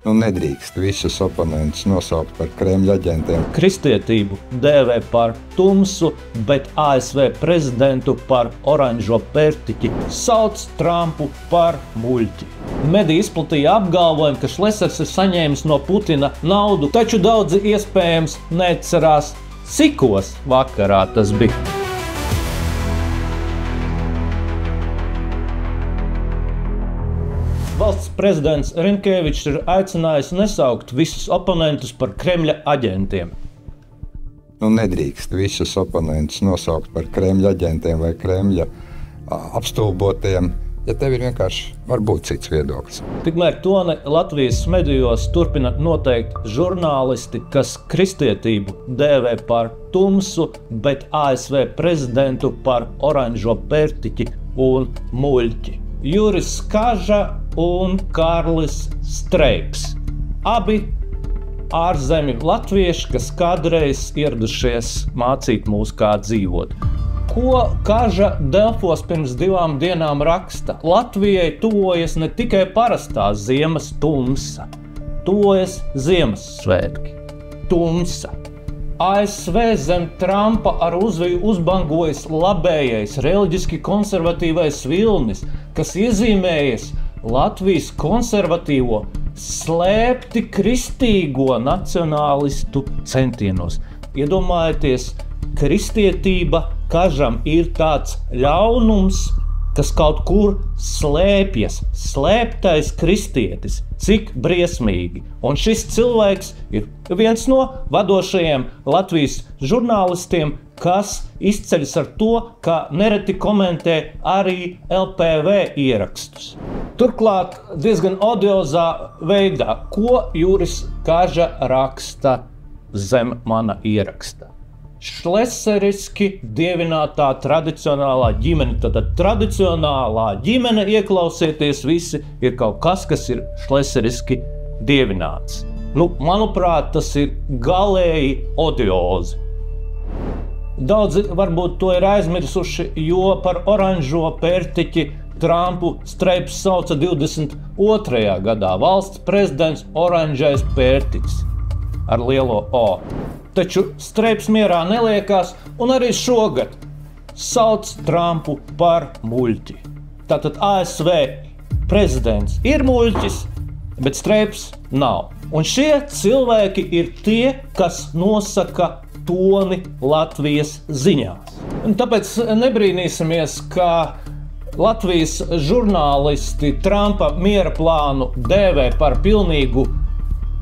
Nedrīkst visus oponentus nosaukt par Kremļa aģentiem. Kristietību dēvē par tumsu, bet ASV prezidentu par oranžo pērtiķi, sauc Trumpu par muļķi. Mediji izplatīja apgalvojumu, ka Šlesers ir saņēmis no Putina naudu, taču daudzi iespējams neatcerās, cikos vakarā tas bija. Valsts prezidents Rinkēvičs ir aicinājis nesaukt visus oponentus par Kremļa aģentiem. Nedrīkst visus oponentus nosaukt par Kremļa aģentiem vai Kremļa apstulbotiem, ja tev ir vienkārši varbūt cits viedoklis. Tikmēr toni Latvijas medijos turpina noteikt žurnālisti, kas kristietību dēvē par tumsu, bet ASV prezidentu par oranžo pērtiķi un muļķi. Juris Kaža un Kārlis Streips. Abi ārzemju latvieši, kas kādreiz ieradušies mācīt mūs, kā dzīvot. Ko Kaža Delfos pirms 2 dienām raksta? Latvijai tuvojas ne tikai parastā ziemas tumsa, tuvojas Ziemassvētki. Tumsa. ASV zem Trumpa ar uzviju uzbangojas labējais, reliģiski konservatīvais vilnis, kas iezīmējas Latvijas konservatīvo, slēpti kristīgo nacionālistu centienos. Iedomājieties, kristietība Kažam ir tāds ļaunums, kas kaut kur slēpjas, slēptais kristietis. Cik briesmīgi. Un šis cilvēks ir viens no vadošajiem Latvijas žurnālistiem, kas izceļas ar to, ka nereti komentē arī LPV ierakstus. Turklāt diezgan odiozā veidā, ko Juris Kaža raksta zem mana ieraksta. Šleseriski dievinātā tradicionālā ģimene. Tātad tradicionālā ģimene, ieklausieties visi, ir kaut kas, kas ir šleseriski dievināts. Manuprāt, tas ir galēji odiozi. Daudzi varbūt to ir aizmirsuši, jo par oranžo pērtiķi Trumpu Streips sauca 22. gadā. Valsts prezidents oranžais pērtiķis ar lielo O. Taču Streips mierā neliekās un arī šogad sauc Trumpu par muļķi. Tātad ASV prezidents ir muļķis, bet Streips nav. Un šie cilvēki ir tie, kas nosaka toni Latvijas ziņās. Un tāpēc nebrīnīsimies, ka Latvijas žurnālisti Trumpa miera plānu dēvē par pilnīgu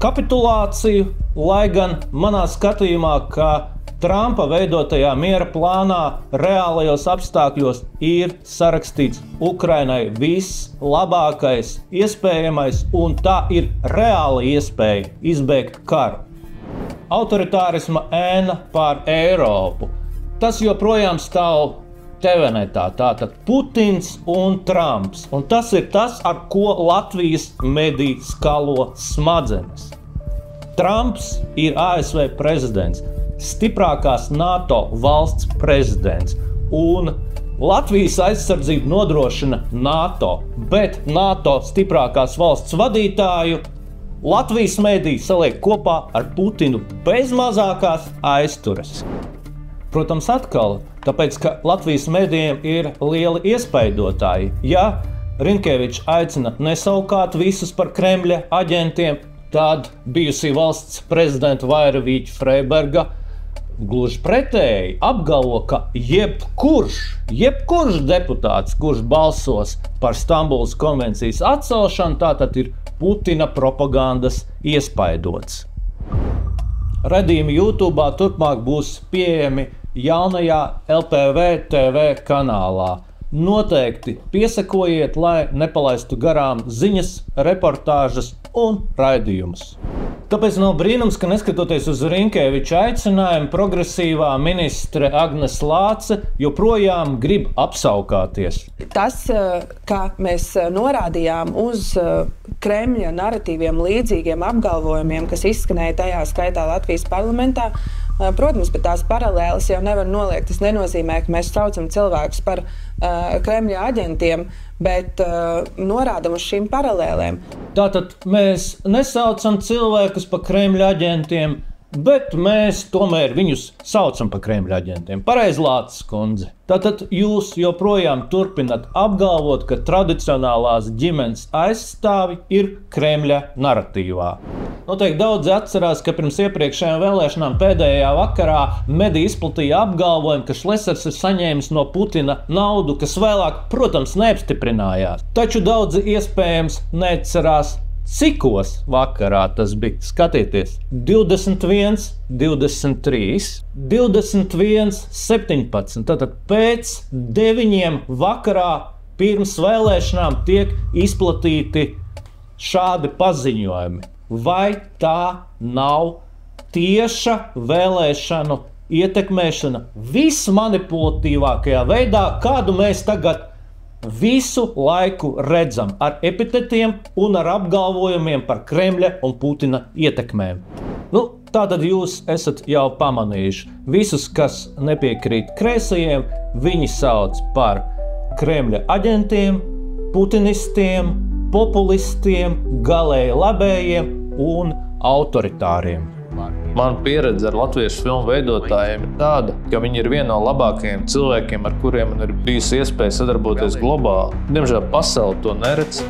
kapitulāciju, lai gan manā skatījumā, ka Trumpa veidotajā miera plānā reālajos apstākļos ir sarakstīts Ukrainai viss labākais iespējamais, un tā ir reāla iespēja izbeigt karu. Autoritārisma ēna pār Eiropu. Tas joprojām stāv tevenetā, tātad Putins un Trumps. Un tas ir tas, ar ko Latvijas mediji skalo smadzenes. Trumps ir ASV prezidents, stiprākās NATO valsts prezidents, un Latvijas aizsardzību nodrošina NATO, bet NATO stiprākās valsts vadītāju Latvijas mediji saliek kopā ar Putinu bez mazākās aizturas. Protams, atkal, tāpēc, ka Latvijas medijiem ir lieli iespaidotāji. Ja Rinkēvičs aicina nesaukāt visus par Kremļa aģentiem, tad bijusī valsts prezidenta Vairavīķa Freiberga gluži pretēji apgalvo, ka jebkurš deputāts, kurš balsos par Stambulas konvencijas atcelšanu, tātad ir Putina propagandas iespaidots. Radījumi YouTube turpmāk būs pieejami jaunajā LPV TV kanālā. Noteikti piesakojiet, lai nepalaistu garām ziņas, reportāžas un raidījumus. Tāpēc nav brīnums, ka neskatoties uz Rinkēviča aicinājumu, progresīvā ministre Agnes Lāce joprojām grib apsaukāties. Tas, ka mēs norādījām uz Kremļa naratīviem līdzīgiem apgalvojumiem, kas izskanēja tajā skaitā Latvijas parlamentā, Protams, bet tās paralēles jau nevar noliegt. Tas nenozīmē, ka mēs saucam cilvēkus par Kremļa aģentiem, bet norādam uz šīm paralēlēm. Tātad mēs nesaucam cilvēkus par Kremļa aģentiem, bet mēs tomēr viņus saucam par Kremļa aģentiem. Pareizi, Lācis kundze. Tātad jūs joprojām turpināt apgalvot, ka tradicionālās ģimenes aizstāvi ir Kremļa naratīvā. Noteikti daudzi atcerās, ka pirms iepriekšējām vēlēšanām pēdējā vakarā mediji izplatīja apgalvojumu, ka Šlesers ir saņēmis no Putina naudu, kas vēlāk, protams, neapstiprinājās. Taču daudzi iespējams neatcerās, cikos vakarā tas bija. Skatieties, 21, 23, 21, 17. Tātad pēc 9 vakarā pirms vēlēšanām tiek izplatīti šādi paziņojumi. Vai tā nav tieša vēlēšanu ietekmēšana vismanipulatīvākajā veidā, kādu mēs tagad visu laiku redzam, ar epitetiem un ar apgalvojumiem par Kremļa un Putina ietekmēm? Tātad jūs esat jau pamanījuši. Visus, kas nepiekrīt kreisajiem, viņi sauc par Kremļa aģentiem, putinistiem, populistiem, galēji labējiem un autoritāriem. Man pieredze ar latviešu filmu veidotājiem ir tāda, ka viņi ir viena no labākajiem cilvēkiem, ar kuriem man ir bijusi iespēja sadarboties globāli. Diemžēl pasaule to neredz.